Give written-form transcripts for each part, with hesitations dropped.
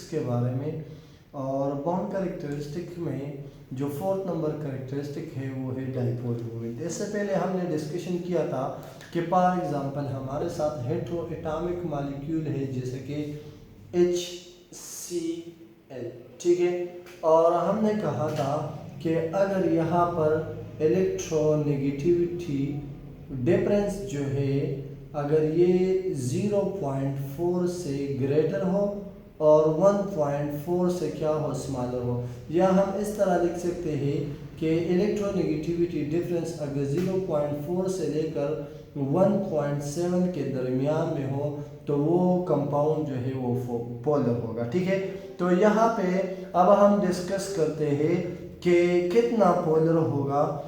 के बारे में। और बाउंड कैरेक्टरिस्टिक में जो फोर्थ नंबर कैरेक्टरिस्टिक है वो है डाइपोल मोमेंट। इससे पहले हमने डिस्कशन किया था कि फॉर एग्जांपल हमारे साथ हेटेरो एटॉमिक मॉलिक्यूल है जैसे कि HCl, ठीक है। और हमने कहा था कि अगर यहाँ पर इलेक्ट्रोनेगेटिविटी डिफरेंस जो है अगर ये 0.4 से ग्रेटर हो और 1.4 से क्या हो स्मॉलर हो, या हम इस तरह लिख सकते हैं कि इलेक्ट्रोनेगेटिविटी डिफरेंस अगर 0.4 से लेकर 1.7 के दरमियान में हो तो वो कंपाउंड जो है वो पोलर होगा, ठीक है। तो यहाँ पे अब हम डिस्कस करते हैं कि कितना पोलर होगा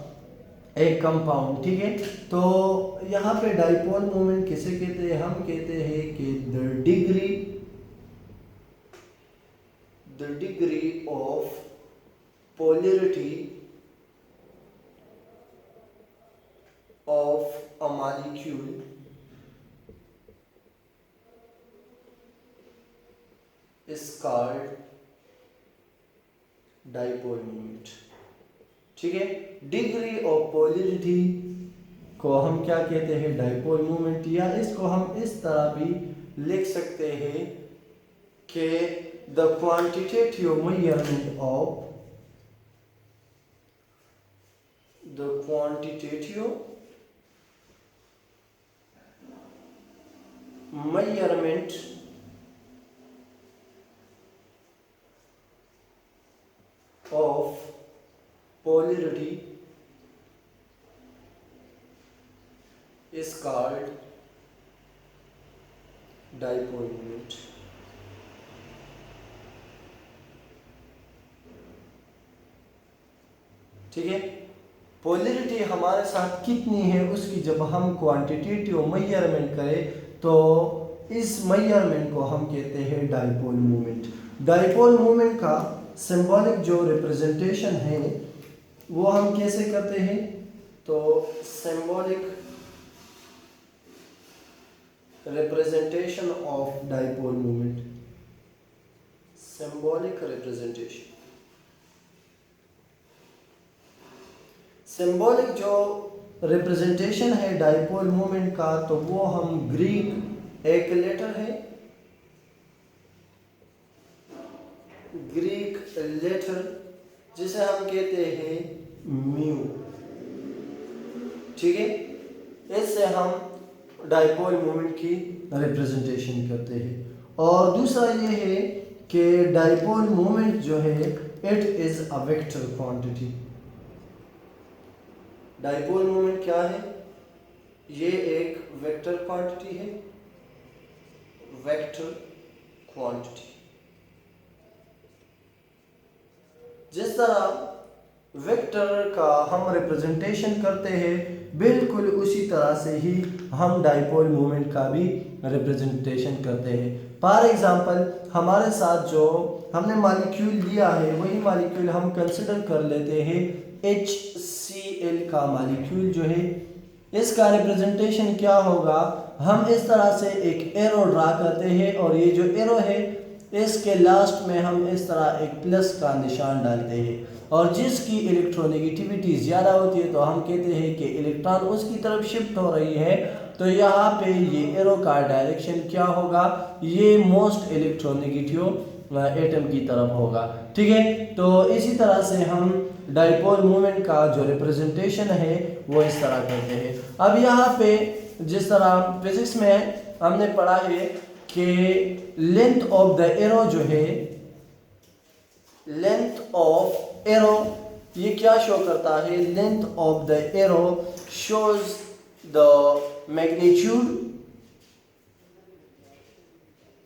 एक कंपाउंड, ठीक है। तो यहाँ पे डाइपोल मोमेंट किसे कहते हैं? हम कहते हैं कि the degree of polarity of a molecule is called dipole moment, ठीक है। डिग्री ऑफ पोलरिटी को हम क्या कहते हैं? Dipole moment. या इसको हम इस तरह भी लिख सकते हैं कि the quantitative measurement of of polarity is called dipole moment। ठीक है। पोलरिटी हमारे साथ कितनी है उसकी जब हम क्वांटिटेटिव मेजरमेंट करें तो इस मेजरमेंट को हम कहते हैं डाइपोल मोमेंट। डाइपोल मोमेंट का सिंबॉलिक जो रिप्रेजेंटेशन है वो हम कैसे करते हैं? तो symbolic representation of dipole moment, symbolic representation, symbolic जो रिप्रेजेंटेशन है डाइपोल मोमेंट का तो वो हम ग्रीक एक लेटर है, ग्रीक लेटर जिसे हम कहते हैं म्यू, ठीक है। इससे हम डाइपोल मोमेंट की रिप्रेजेंटेशन करते हैं। और दूसरा ये है कि डाइपोल मोमेंट जो है it is a vector quantity. Dipole moment क्या है? ये एक वेक्टर क्वांटिटी है, वेक्टर क्वांटिटी। जिस तरह वेक्टर का हम रिप्रेजेंटेशन करते हैं बिल्कुल उसी तरह से ही हम डाइपोल मोमेंट का भी रिप्रेजेंटेशन करते हैं। फॉर एग्जांपल हमारे साथ जो हमने मॉलिक्यूल लिया है वही मॉलिक्यूल हम कंसिडर कर लेते हैं HCl का मॉलिक्यूल जो है, इसका रिप्रेजेंटेशन क्या होगा? हम इस तरह से एक एरो ड्रा करते हैं और ये जो एरो है इसके लास्ट में हम इस तरह एक प्लस का निशान डालते हैं और जिसकी इलेक्ट्रोनेगेटिविटी ज़्यादा होती है तो हम कहते हैं कि इलेक्ट्रॉन उसकी तरफ शिफ्ट हो रही है। तो यहाँ पे ये एरो का डायरेक्शन क्या होगा? ये मोस्ट इलेक्ट्रोनेगेटिव एटम की तरफ होगा, ठीक है। तो इसी तरह से हम डाइपोल मोमेंट का जो रिप्रेजेंटेशन है वो इस तरह करते हैं। अब यहाँ पे जिस तरह फिजिक्स में हमने पढ़ा है कि लेंथ ऑफ द एरो जो है, लेंथ ऑफ एरो ये क्या शो करता है? Length of the arrow shows the magnitude,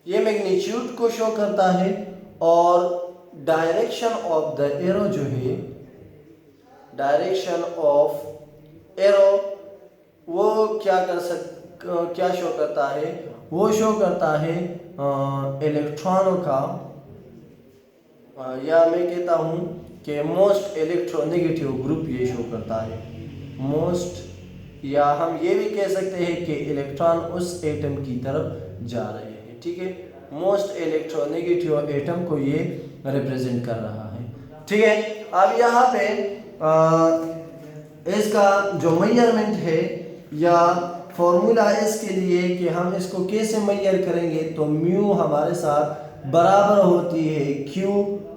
ये मैग्नीट्यूड को शो करता है। और डायरेक्शन ऑफ द एरो जो है, डायरेक्शन ऑफ एरो वो क्या शो करता है? वो शो करता है इलेक्ट्रॉनों का, या मैं कहता हूँ कि मोस्ट इलेक्ट्रोनेगेटिव ग्रुप ये शो करता है। मोस्ट, या हम ये भी कह सकते हैं कि इलेक्ट्रॉन उस एटम की तरफ जा रहे हैं, ठीक है। मोस्ट इलेक्ट्रोनेगेटिव एटम को ये रिप्रेजेंट कर रहा है। ठीक है, अब यहाँ पे इसका जो मेजरमेंट है या फॉर्मूला इसके लिए कि हम इसको कैसे मेजर करेंगे, तो म्यू हमारे साथ बराबर होती है Q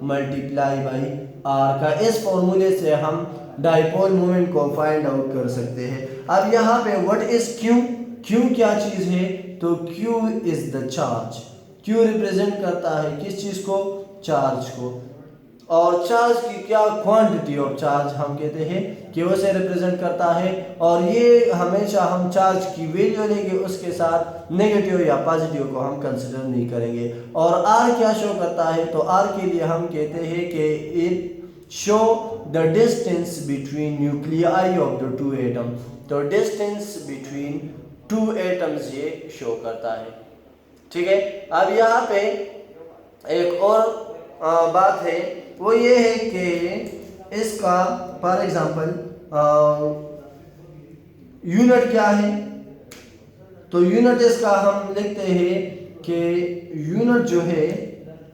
मल्टीप्लाई बाई R का। इस फॉर्मूले से हम डाइपोल मोमेंट को फाइंड आउट कर सकते हैं। अब यहाँ पे व्हाट इज Q? Q क्या चीज़ है? तो Q is the charge. Q represent करता है किस चीज़ को? चार्ज को। और चार्ज की क्या क्वांटिटी ऑफ चार्ज हम कहते हैं कि उसे रिप्रेजेंट करता है। और ये हमेशा हम चार्ज की वैल्यू लेंगे, उसके साथ नेगेटिव या पॉजिटिव को हम कंसिडर नहीं करेंगे। और R क्या शो करता है? तो R के लिए हम कहते हैं कि it show the distance between nuclei of the two atom. तो डिस्टेंस बिटवीन टू एटम्स ये शो करता है। ठीक है, अब यहाँ पे एक और बात है, वो ये है कि इसका फॉर एग्जांपल यूनिट क्या है? तो यूनिट इसका हम लिखते हैं कि यूनिट जो है,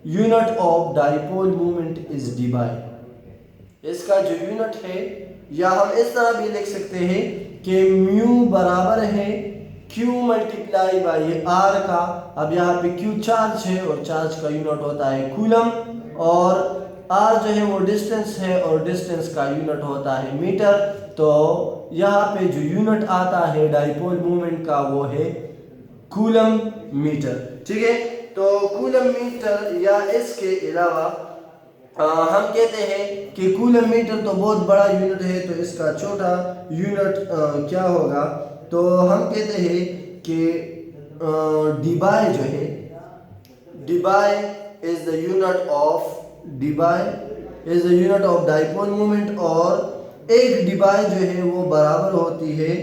unit of dipole moment is debye. इसका जो यूनिट है, या हम इस तरह भी लिख सकते हैं कि म्यू बराबर है Q मल्टीप्लाई बाई R का। अब यहाँ पे Q चार्ज है और चार्ज का यूनिट होता है कूलम, और R जो है वो डिस्टेंस है और डिस्टेंस का यूनिट होता है मीटर। तो यहाँ पे जो यूनिट आता है डाइपोल मोमेंट का वो है कूलम मीटर। ठीक है, तो कूलम मीटर या इसके अलावा हम कहते हैं कि कूलम मीटर तो बहुत बड़ा यूनिट है, तो इसका छोटा यूनिट क्या होगा? तो हम कहते हैं कि डीबाई जो है, debye is the unit of dipole moment. और एक डीबाई जो है वो बराबर होती है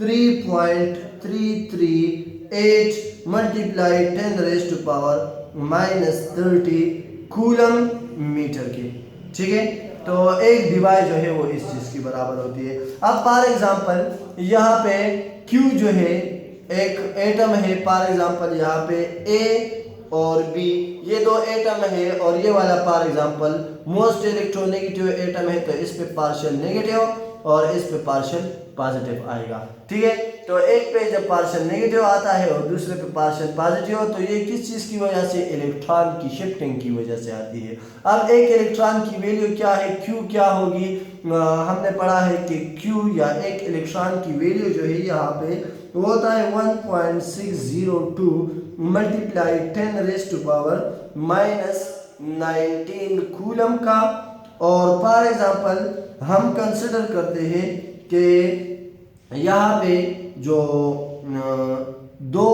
3.338 मल्टीप्लाई 10⁻⁻³ कूलम मीटर के। ठीक है, तो एक डिवाइस जो है वो इस चीज की बराबर होती है। अब फॉर एग्जांपल यहाँ पे Q जो है एक एटम है, फॉर एग्जांपल यहाँ पे A और B ये दो एटम है, और ये वाला for example most electronegative atom है, तो इस पे पार्शियल नेगेटिव और इस पे पार्शियल पॉजिटिव आएगा। ठीक है, तो एक पे जब पार्शियल नेगेटिव आता है और दूसरे पे पार्शियल पॉजिटिव, तो ये किस चीज़ की वजह से? इलेक्ट्रॉन की शिफ्टिंग की वजह से आती है। अब एक इलेक्ट्रॉन की वैल्यू क्या है? Q क्या होगी? हमने पढ़ा है कि Q या एक इलेक्ट्रॉन की वैल्यू जो है यहाँ पे वो होता है 1.602 मल्टीप्लाई 10⁻⁻⁹ कूलम का। और फॉर एग्जांपल हम कंसिडर करते हैं कि यहाँ पे जो दो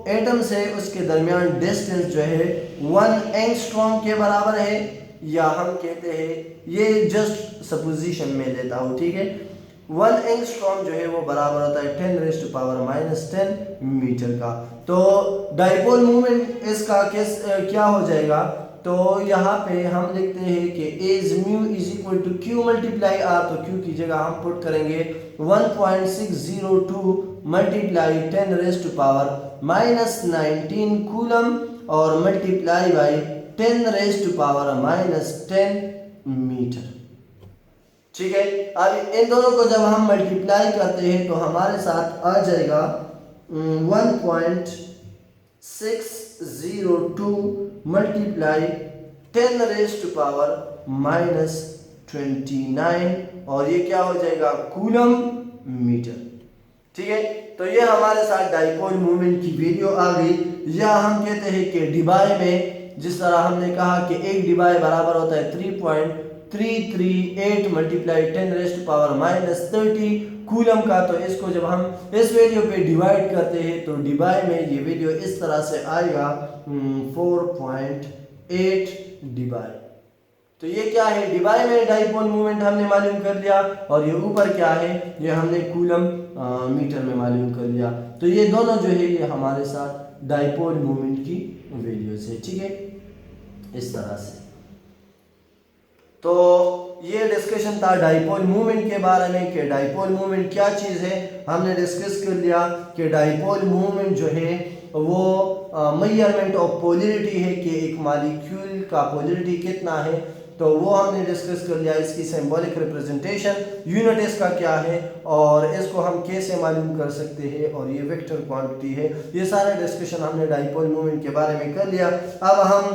एटम्स है उसके दरमियान डिस्टेंस जो है 1 एंगस्ट्रॉम के बराबर है, या हम कहते हैं, ये जस्ट सपोजिशन में लेता हूँ। ठीक है, 1 एंगस्ट्रॉम जो है वो बराबर होता है 10⁻⁻10 मीटर का। तो डाइपोल मोमेंट इसका क्या हो जाएगा? तो यहाँ पे हम लिखते हैं कि as mu is equal to Q multiply R। तो Q की जगह हम पुट करेंगे 1.602 मल्टीप्लाई 10⁻⁻19 कूलम और मल्टीप्लाई बाई 10⁻⁻10 मीटर। ठीक है, अब इन दोनों को जब हम मल्टीप्लाई करते हैं तो हमारे साथ आ जाएगा 1.602 मल्टीप्लाई 10⁻⁻29 और ये क्या हो जाएगा? Coulomb metre. ठीक है, तो ये हमारे साथ डाइपोल मोमेंट की वैल्यू आ गई। या हम कहते हैं कि डिबाई में जिस तरह हमने कहा कि एक डिबाई बराबर होता है 3.338 मल्टीप्लाई 10⁻⁻30 कूलम का। तो इसको जब हम इस वैल्यू पे डिवाइड करते हैं तो डिबाई में ये वैल्यू इस तरह से आएगा 4.8 डिबाई। तो ये क्या है? डिबाई में डाइपोल मोमेंट हमने मालूम कर लिया, और ये ऊपर क्या है? ये हमने कूलम मीटर में मालूम कर लिया। तो ये दोनों जो है ये हमारे साथ डाइपोल मोमेंट की वैल्यूज है। ठीक है, इस तरह से। तो ये डिस्कशन था डाइपोल मूवमेंट के बारे में कि डाइपोल मूवमेंट क्या चीज़ है। हमने डिस्कस कर लिया कि डाइपोल मूवमेंट जो है वो मेजरमेंट ऑफ पोलरिटी है कि एक मॉलिक्यूल का पोलरिटी कितना है, तो वो हमने डिस्कस कर लिया। इसकी सिंबॉलिक रिप्रेजेंटेशन यूनिट इसका क्या है और इसको हम कैसे मालूम कर सकते हैं, और ये वेक्टर क्वांटिटी है। ये सारा डिस्कशन हमने डाइपोल मोमेंट के बारे में कर लिया। अब हम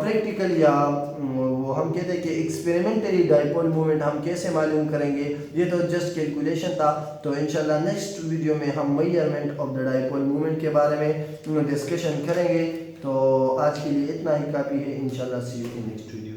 प्रैक्टिकल या वो हम कहते हैं कि एक्सपेरिमेंटली डाइपोल मोमेंट हम कैसे मालूम करेंगे, ये तो जस्ट कैलकुलेशन था। तो इंशाल्लाह नेक्स्ट वीडियो में हम measurement of the dipole moment के बारे में डिस्कशन करेंगे। तो आज के लिए इतना ही काफ़ी है। इंशाल्लाह सी यू इन नेक्स्ट वीडियो।